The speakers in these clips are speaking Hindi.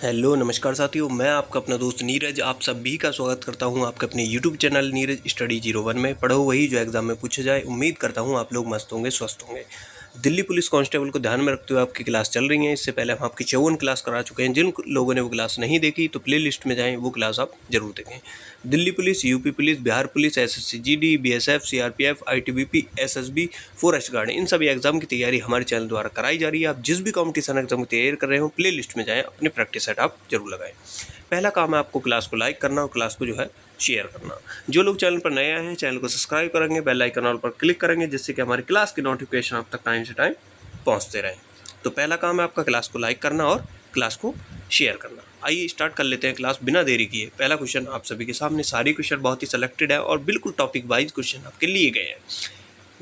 हेलो नमस्कार साथियों, मैं आपका अपना दोस्त नीरज आप सभी का स्वागत करता हूं आपके अपने यूट्यूब चैनल नीरज स्टडी 01 में। पढ़ो वही जो एग्जाम में पूछा जाए। उम्मीद करता हूं आप लोग मस्त होंगे, स्वस्थ होंगे। दिल्ली पुलिस कांस्टेबल को ध्यान में रखते हुए आपकी क्लास चल रही है। इससे पहले हम आपकी 54 क्लास करा चुके हैं। जिन लोगों ने वो क्लास नहीं देखी तो प्ले लिस्ट में जाएँ, वो क्लास आप जरूर देखें। Delhi police, UP police, Bihar police, SSC GD, BSF, CRPF, ITBP, SSB, forest guard, इन सभी एग्जाम की तैयारी हमारे चैनल द्वारा कराई जा रही है। आप जिस भी कॉम्पिटिशन एग्जाम की तैयारी कर रहे हो, प्ले लिस्ट में जाएँ, अपने प्रैक्टिस सेट आप जरूर लगाएं। पहला काम है आपको क्लास को लाइक करना और क्लास को जो है शेयर करना। जो लोग चैनल पर नए आए हैं, चैनल को सब्सक्राइब करेंगे, बेल आइकन ऑल पर क्लिक करेंगे, जिससे कि हमारी क्लास की नोटिफिकेशन आप तक टाइम से टाइम पहुंचते रहें। तो पहला काम है आपका क्लास को लाइक करना और क्लास को शेयर करना। आइए स्टार्ट कर लेते हैं क्लास बिना देरी किए। पहला क्वेश्चन आप सभी के सामने, सारी क्वेश्चन बहुत ही सिलेक्टेड है और बिल्कुल टॉपिक वाइज क्वेश्चन आपके लिए गए हैं,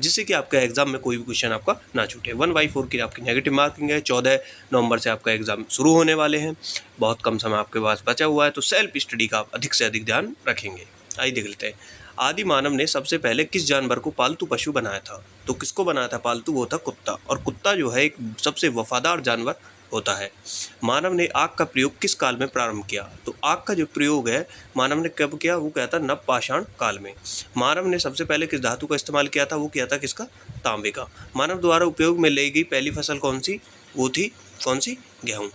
जिससे कि आपका एग्जाम में कोई भी क्वेश्चन आपका ना छूटे। 1/4 की आपकी नेगेटिव मार्किंग है। 14 नवंबर से आपका एग्जाम शुरू होने वाले हैं। बहुत कम समय आपके पास बचा हुआ है, तो सेल्फ स्टडी का आप अधिक से अधिक ध्यान रखेंगे। आइए देख लेते हैं। आदि मानव ने सबसे पहले किस जानवर को पालतू पशु बनाया था? तो किसको बनाया था पालतू? वो था कुत्ता। और कुत्ता जो है एक सबसे वफादार जानवर होता है। मानव ने आग का प्रयोग किस काल में प्रारंभ किया? तो आग का जो प्रयोग है मानव ने कब किया? वो क्या था? नवपाषाण काल में। मानव ने सबसे पहले किस धातु का इस्तेमाल किया था? वो किया था किसका? तांबे का। मानव द्वारा उपयोग में ली गई पहली फसल कौन सी? वो थी कौन सी? गेहूं।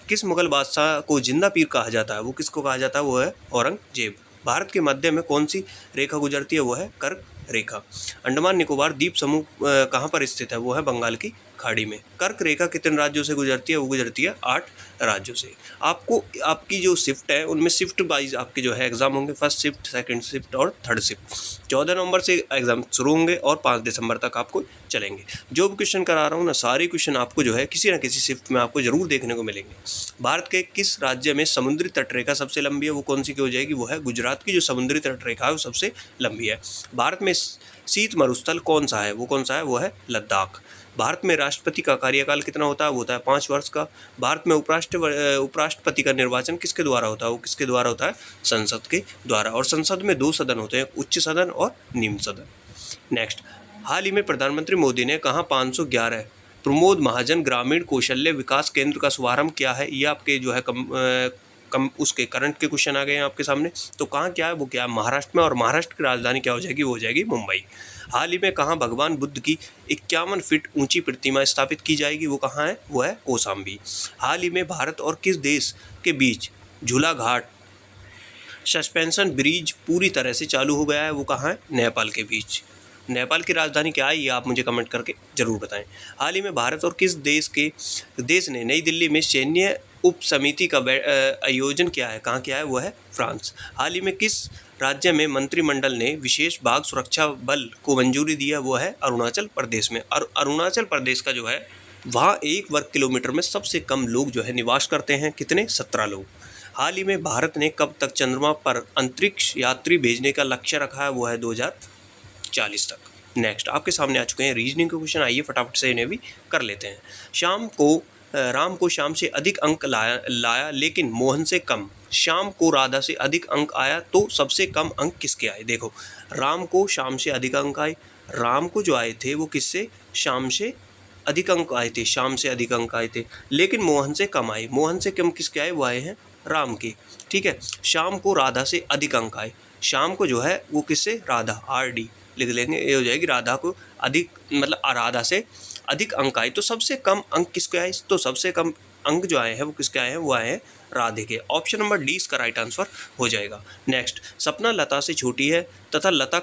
किस मुगल बादशाह को जिंदा पीर कहा जाता है? वो किसको कहा जाता है? वो है औरंगजेब। भारत के मध्य में कौन सी रेखा गुजरती है? वो है कर्क रेखा। अंडमान निकोबार द्वीप समूह कहाँ पर स्थित है? वो है बंगाल की खाड़ी में। कर्क रेखा कितने राज्यों से गुजरती है? वो गुजरती है 8 राज्यों से। आपको आपकी जो शिफ्ट है उनमें शिफ्ट वाइज आपके जो है एग्जाम होंगे। फर्स्ट शिफ्ट, सेकंड शिफ्ट और थर्ड शिफ्ट। 14 नवंबर से एग्जाम शुरू होंगे और 5 दिसंबर तक आपको चलेंगे। जो भी क्वेश्चन करा रहा हूँ ना, सारे क्वेश्चन आपको जो है किसी न किसी शिफ्ट में आपको जरूर देखने को मिलेंगे। भारत के किस राज्य में समुद्री तटरेखा सबसे लंबी है? वो कौन सी की हो जाएगी? वो है गुजरात की जो समुद्री तटरेखा है वो सबसे लंबी है। भारत में शीत मरुस्थल कौन सा है? वो कौन सा है? वो है लद्दाख। भारत में राष्ट्रपति का कार्यकाल कितना होता है? वो होता है 5 वर्ष का। भारत में उपराष्ट्रपति का निर्वाचन किसके द्वारा होता है? वो किसके द्वारा होता है? संसद के द्वारा। और संसद में 2 सदन होते हैं, उच्च सदन और निम्न सदन। नेक्स्ट, हाल ही में प्रधानमंत्री मोदी ने कहाँ 511 प्रमोद महाजन ग्रामीण कौशल्य विकास केंद्र का शुभारंभ किया है? ये आपके जो है उसके करंट के क्वेश्चन आ गए हैं आपके सामने। तो कहाँ क्या है? वो क्या है? महाराष्ट्र में। और महाराष्ट्र की राजधानी क्या हो जाएगी? वो हो जाएगी मुंबई। हाल ही में कहाँ भगवान बुद्ध की 51 फीट ऊंची प्रतिमा स्थापित की जाएगी? वो कहाँ है? वो है कौशाम्बी। हाल ही में भारत और किस देश के बीच झूला घाट सस्पेंशन ब्रिज पूरी तरह से चालू हो गया है? वो कहाँ है? नेपाल के बीच। नेपाल की राजधानी क्या है? ये आप मुझे कमेंट करके जरूर बताएं। हाल ही में भारत और किस देश ने नई दिल्ली में सैन्य उप समिति का आयोजन किया है? कहाँ किया है? वो है फ्रांस। हाल ही में किस राज्य में मंत्रिमंडल ने विशेष बाघ सुरक्षा बल को मंजूरी दी है? वो है अरुणाचल प्रदेश में। और अरुणाचल प्रदेश का जो है वहाँ 1 वर्ग किलोमीटर में सबसे कम लोग जो है निवास करते हैं। कितने? 17 लोग। हाल ही में भारत ने कब तक चंद्रमा पर अंतरिक्ष यात्री भेजने का लक्ष्य रखा है? वो है 2040 तक। नेक्स्ट, आपके सामने आ चुके हैं रीजनिंग के क्वेश्चन। आइए फटाफट से इन्हें भी कर लेते हैं। राम को शाम से अधिक अंक लाया लेकिन मोहन से कम। शाम को राधा से अधिक अंक आया तो सबसे कम अंक किसके आए? देखो, राम को शाम से अधिक अंक आए। राम को जो आए थे वो किससे? शाम से अधिक अंक आए थे। शाम से अधिक अंक आए थे, लेकिन मोहन से कम आए। मोहन से कम किसके आए? वो आए हैं राम के। ठीक है। शाम को राधा से अधिक अंक आए। शाम को जो है वो किससे? राधा, RD लिख लेंगे, ये हो जाएगी। राधा को अधिक मतलब राधा से अधिक अंक आए तो सबसे कम अंक किसके आए? तो सबसे कम अंक जो आए हैं वो किसके आए हैं? वो आए हैं राधे के। ऑप्शन नंबर डी इसका राइट आंसर हो जाएगा। नेक्स्ट, सपना लता से छोटी है तथा लता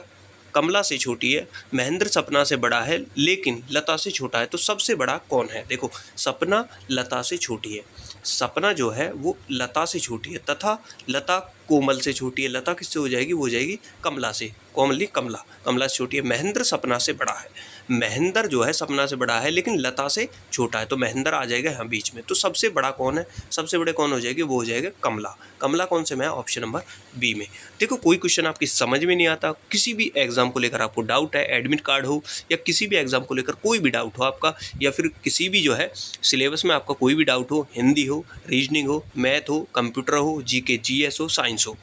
कमला से छोटी है। महेंद्र सपना से बड़ा है लेकिन लता से छोटा है, तो सबसे बड़ा कौन है? देखो, सपना लता से छोटी है। सपना जो है वो लता से छोटी है तथा लता कोमल से छोटी है। लता किससे हो जाएगी? वो हो जाएगी कमला से। कोमली कमला, कमला से छोटी है। महेंद्र सपना से बड़ा है। महेंद्र जो है सपना से बड़ा है लेकिन लता से छोटा है, तो महेंद्र आ जाएगा यहाँ बीच में। तो सबसे बड़ा कौन है? सबसे बड़े कौन हो जाएगी? वो हो जाएगा कमला। कमला कौन से में है? ऑप्शन नंबर बी में। देखो, कोई क्वेश्चन आपकी समझ में नहीं आता, किसी भी एग्जाम को लेकर आपको डाउट है, एडमिट कार्ड हो या किसी भी एग्जाम को लेकर कोई भी डाउट हो आपका, या फिर किसी भी जो है सिलेबस में आपका कोई भी डाउट हो, हिंदी हो, रीजनिंग हो, मैथ हो, कंप्यूटर हो, GK GS हो, साइंस हो,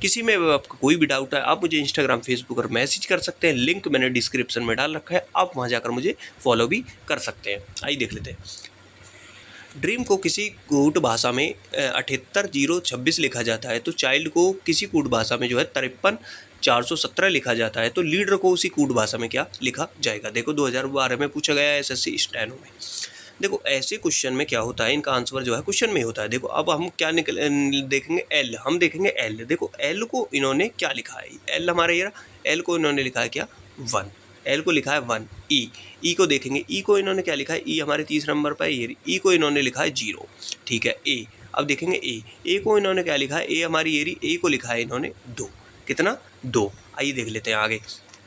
किसी में आपका कोई भी डाउट है, आप मुझे इंस्टाग्राम, फेसबुक पर मैसेज कर सकते हैं। लिंक मैंने डिस्क्रिप्शन में डाल रखा है, आप वहां जाकर मुझे फॉलो भी कर सकते हैं। आइए देख लेते हैं। ड्रीम को किसी कूट भाषा में 78 026 लिखा जाता है, तो चाइल्ड को किसी कूट भाषा में जो है 53 417 लिखा जाता है, तो लीडर को उसी कूट भाषा में क्या लिखा जाएगा। देखो 2012 में पूछा गया है SSC स्टेनो में। देखो ऐसे क्वेश्चन में क्या होता है, इनका आंसर जो है क्वेश्चन में होता है। देखो अब हम क्या देखेंगे एल, हम देखेंगे एल। देखो एल को इन्होंने क्या लिखा है, एल हमारे ये एल को इन्होंने लिखा है क्या 1, एल को लिखा है 1। ई को देखेंगे, ई को इन्होंने क्या लिखा है, ई हमारे तीसरे नंबर पर ये, ई को इन्होंने लिखा है 0, ठीक है। ए, अब देखेंगे ए को इन्होंने क्या लिखा है, ए हमारी एरी, ए को लिखा है इन्होंने 2, कितना 2। आइए देख लेते हैं आगे।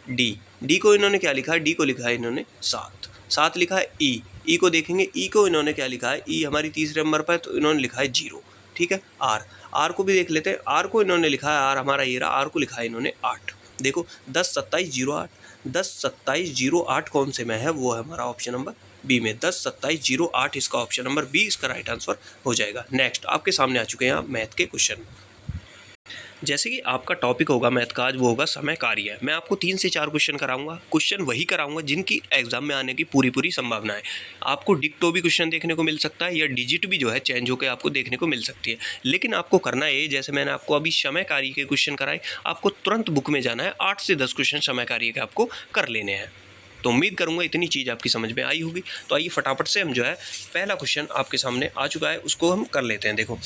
डी को इन्होंने क्या लिखा है, डी को लिखा है इन्होंने 7 लिखा है। ई को देखेंगे, ई को इन्होंने क्या लिखा है, ई हमारी तीसरे नंबर पर तो इन्होंने लिखा है 0, ठीक है। आर को भी देख लेते हैं, आर को इन्होंने लिखा है, आर हमारा ये रहा, आर को लिखा है इन्होंने 8। देखो 10 27 08, 10 27 08 कौन से में है, वो है हमारा ऑप्शन नंबर बी में, 10 27 08 इसका ऑप्शन नंबर बी इसका राइट आंसर हो जाएगा। नेक्स्ट आपके सामने आ चुके हैं मैथ के क्वेश्चन। जैसे कि आपका टॉपिक होगा मैथ का आज, वो होगा समय कार्य। मैं आपको 3 से 4 क्वेश्चन कराऊंगा, क्वेश्चन वही कराऊंगा जिनकी एग्जाम में आने की पूरी संभावना है। आपको डिक्टो भी क्वेश्चन देखने को मिल सकता है, या डिजिट भी जो है चेंज होकर आपको देखने को मिल सकती है। लेकिन आपको करना है, जैसे मैंने आपको अभी समय कार्य के क्वेश्चन कराए, आपको तुरंत बुक में जाना है, 8 से 10 क्वेश्चन समय कार्य के आपको कर लेने हैं। तो उम्मीद करूंगा इतनी चीज़ आपकी समझ में आई होगी। तो आइए फटाफट से हम जो है पहला क्वेश्चन आपके सामने आ चुका है, उसको हम कर लेते हैं। देखो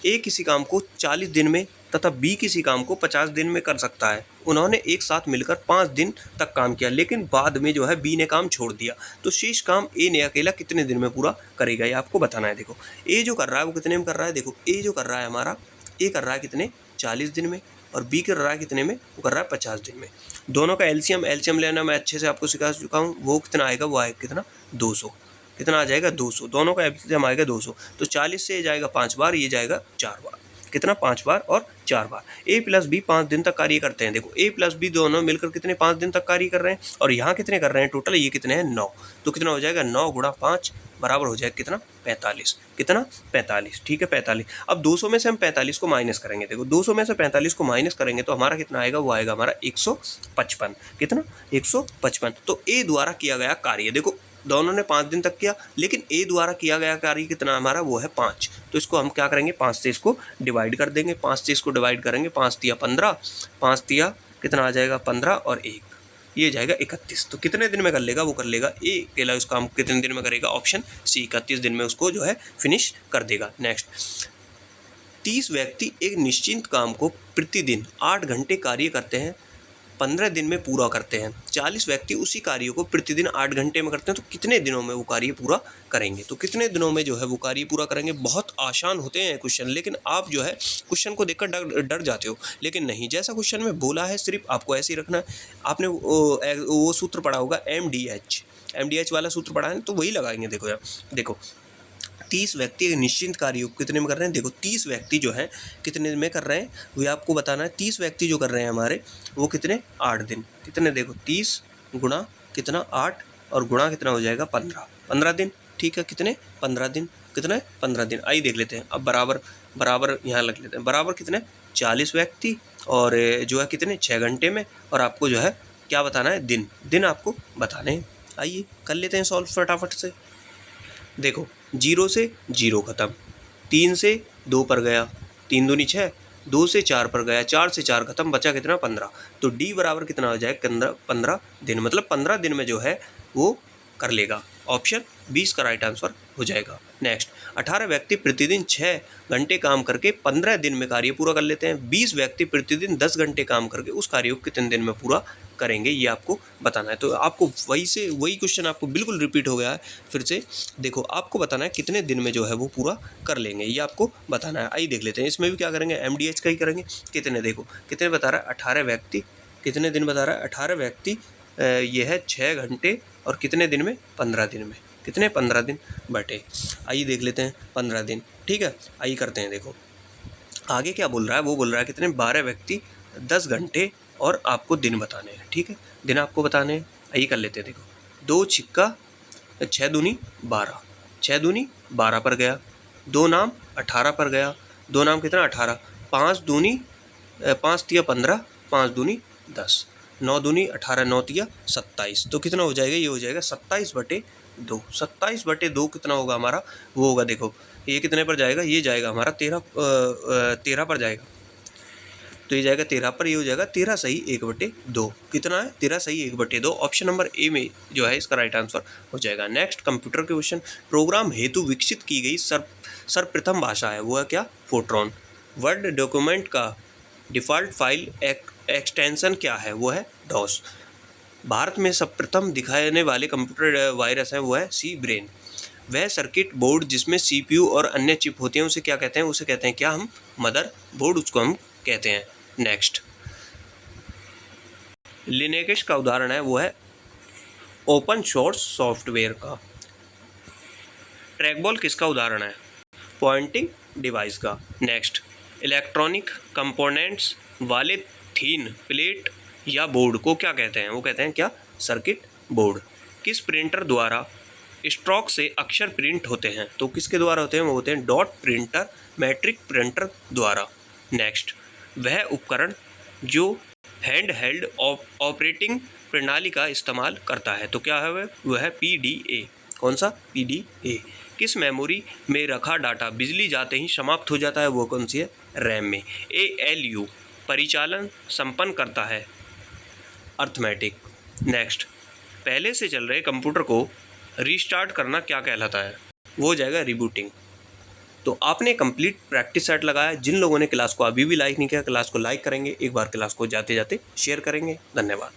ए किसी काम को 40 दिन में तथा बी किसी काम को 50 दिन में कर सकता है। उन्होंने एक साथ मिलकर 5 दिन तक काम किया, लेकिन बाद में जो है बी ने काम छोड़ दिया, तो शेष काम ए ने अकेला कितने दिन में पूरा करेगा, ये आपको बताना है। देखो ए जो कर रहा है वो कितने में कर रहा है, देखो ए जो कर रहा है हमारा, ए कर रहा है कितने 40 दिन में, और बी कर रहा है कितने में, वो कर रहा है 50 दिन में। दोनों का एलसीएम लेना मैं अच्छे से आपको सिखा चुका हूँ, वो कितना आएगा, वो आएगा कितना 200, कितना आ जाएगा 200, दोनों का एलसीएम आएगा 200। तो 40 से जाएगा 5 बार, ये जाएगा 4 बार, कितना 5 बार और 4 बार। ए प्लस बी 5 दिन तक कार्य करते हैं। देखो ए प्लस बी दोनों मिलकर कितने 5 दिन तक कार्य कर रहे हैं, और यहाँ कितने कर रहे हैं टोटल, ये कितने हैं 9, तो कितना हो जाएगा 9 गुणा 5 बराबर हो जाएगा कितना 45, कितना 45, ठीक है 45। अब 200 में से हम 45 को माइनस करेंगे। देखो 200 में से 45 को माइनस करेंगे तो हमारा कितना आएगा, वो आएगा हमारा 155, कितना 155। तो ए द्वारा किया गया कार्य, देखो दोनों ने 5 दिन तक किया, लेकिन ए द्वारा किया गया कार्य कितना हमारा, वो है 5। तो इसको हम क्या करेंगे, 5 से इसको डिवाइड कर देंगे, 5 से इसको डिवाइड करेंगे, 5 तिया 15, 5 तिया कितना आ जाएगा 15 और 1, ये जाएगा 31। तो कितने दिन में कर लेगा, वो कर लेगा ए अकेला इस काम कितने दिन में करेगा, ऑप्शन सी 31 दिन में उसको जो है फिनिश कर देगा। नेक्स्ट 30 व्यक्ति एक निश्चित काम को प्रतिदिन 8 घंटे कार्य करते हैं, 15 दिन में पूरा करते हैं। 40 व्यक्ति उसी कार्य को प्रतिदिन 8 घंटे में करते हैं, तो कितने दिनों में वो कार्य पूरा करेंगे। तो कितने दिनों में जो है वो कार्य पूरा करेंगे। बहुत आसान होते हैं क्वेश्चन, लेकिन आप जो है क्वेश्चन को देखकर डर जाते हो, लेकिन नहीं, जैसा क्वेश्चन में बोला है सिर्फ आपको ऐसे ही रखना है। आपने वो सूत्र पढ़ा होगा MDH वाला सूत्र पढ़ा है, तो वही लगाएंगे। देखो यार, देखो 30 व्यक्ति निश्चित कार्य कितने में कर रहे हैं। देखो 30 व्यक्ति जो है कितने में कर रहे हैं, वो आपको बताना है। 30 व्यक्ति जो कर रहे हैं हमारे, वो कितने 8 दिन, कितने देखो 30 गुणा कितना 8 और गुणा कितना हो जाएगा 15 दिन, ठीक है, कितने 15 दिन, कितने 15 दिन। आइए देख लेते हैं। अब बराबर यहाँ लग लेते हैं, बराबर कितने 40 व्यक्ति और जो है कितने 6 घंटे में, और आपको जो है क्या बताना है, दिन आपको बताने हैं। आइए कर लेते हैं सॉल्व फटाफट से। देखो 0 से 0 खत्म, 3 से 2 पर गया, 3 दूनी 6, 2 से 4 पर गया, 4 से 4 खत्म, बचा कितना 15। तो डी बराबर कितना हो जाएगा 15 दिन, मतलब 15 दिन में जो है वो कर लेगा। ऑप्शन 20 का राइट आंसर हो जाएगा। नेक्स्ट 18 व्यक्ति प्रतिदिन 6 घंटे काम करके 15 दिन में कार्य पूरा कर लेते हैं। 20 व्यक्ति प्रतिदिन 10 घंटे काम करके उस कार्य को कितने दिन में पूरा करेंगे, ये आपको बताना है। तो आपको वही क्वेश्चन आपको बिल्कुल रिपीट हो गया है फिर से। देखो आपको बताना है कितने दिन में जो है वो पूरा कर लेंगे, ये आपको बताना है। आइए देख लेते हैं, इसमें भी क्या करेंगे, MDH का ही करेंगे। कितने, देखो कितने बता रहा है 18 व्यक्ति, कितने दिन बता रहा है 18 व्यक्ति, ये है 6 घंटे और कितने दिन में 15 दिन में, कितने 15 दिन बटे। आइए देख लेते हैं 15 दिन, ठीक है। आइए करते हैं। देखो आगे क्या बोल रहा है, वो बोल रहा है कितने 12 व्यक्ति 10 घंटे और आपको दिन बताने हैं, ठीक है, दिन आपको बताने हैं। आइए कर लेते हैं। देखो 2 छिक्का 6 दूनी 12, 6 दूनी 12 पर गया, 2 नाम 18 पर गया, 2 नाम कितना 18, 5 दूनी 5 तिया 15, 5 दूनी 10, 9 दूनी 18, 9 तिया 27, तो कितना हो जाएगा, ये हो जाएगा 27 बटे 2। 27/2 कितना होगा हमारा, वो होगा देखो ये कितने पर जाएगा, ये जाएगा हमारा 13 पर जाएगा, तो ये जाएगा 13 पर, ये हो जाएगा 13 सही 1/2। कितना है 13 सही 1/2। ऑप्शन नंबर ए में जो है इसका राइट आंसर हो जाएगा। नेक्स्ट कंप्यूटर के क्वेश्चन, प्रोग्राम हेतु विकसित की गई सर्वप्रथम भाषा है, वो है क्या, फोर्ट्रॉन। वर्ड डॉक्यूमेंट का डिफ़ॉल्ट फाइल एक्सटेंशन क्या है, वो है डॉस। भारत में सर्वप्रथम दिखाने वाले कंप्यूटर वायरस हैं, वो है सी ब्रेन। वह सर्किट बोर्ड जिसमें सीपीयू और अन्य चिप होती हैं उसे क्या कहते हैं, उसे कहते हैं क्या हम, मदर बोर्ड उसको हम कहते हैं। नेक्स्ट लिनक्स का उदाहरण है, वो है ओपन सोर्स सॉफ्टवेयर का। ट्रैकबॉल किसका उदाहरण है, पॉइंटिंग डिवाइस का। नेक्स्ट इलेक्ट्रॉनिक कंपोनेंट्स वाले थीन प्लेट या बोर्ड को क्या कहते हैं, वो कहते हैं क्या, सर्किट बोर्ड। किस प्रिंटर द्वारा स्ट्रोक से अक्षर प्रिंट होते हैं, तो किसके द्वारा होते हैं, वो होते हैं डॉट प्रिंटर, मैट्रिक प्रिंटर द्वारा। नेक्स्ट वह उपकरण जो हैंड हेल्ड ऑपरेटिंग प्रणाली का इस्तेमाल करता है, तो क्या है वह है PDA। कौन सा, PDA। किस मेमोरी में रखा डाटा बिजली जाते ही समाप्त हो जाता है, वो कौन सी है, रैम में। ALU परिचालन संपन्न करता है, अर्थमेटिक। नेक्स्ट पहले से चल रहे कंप्यूटर को रीस्टार्ट करना क्या कहलाता है, वो हो जाएगा रिबूटिंग। तो आपने कंप्लीट प्रैक्टिस सेट लगाया। जिन लोगों ने क्लास को अभी भी लाइक नहीं किया, क्लास को लाइक करेंगे, एक बार क्लास को जाते जाते शेयर करेंगे। धन्यवाद।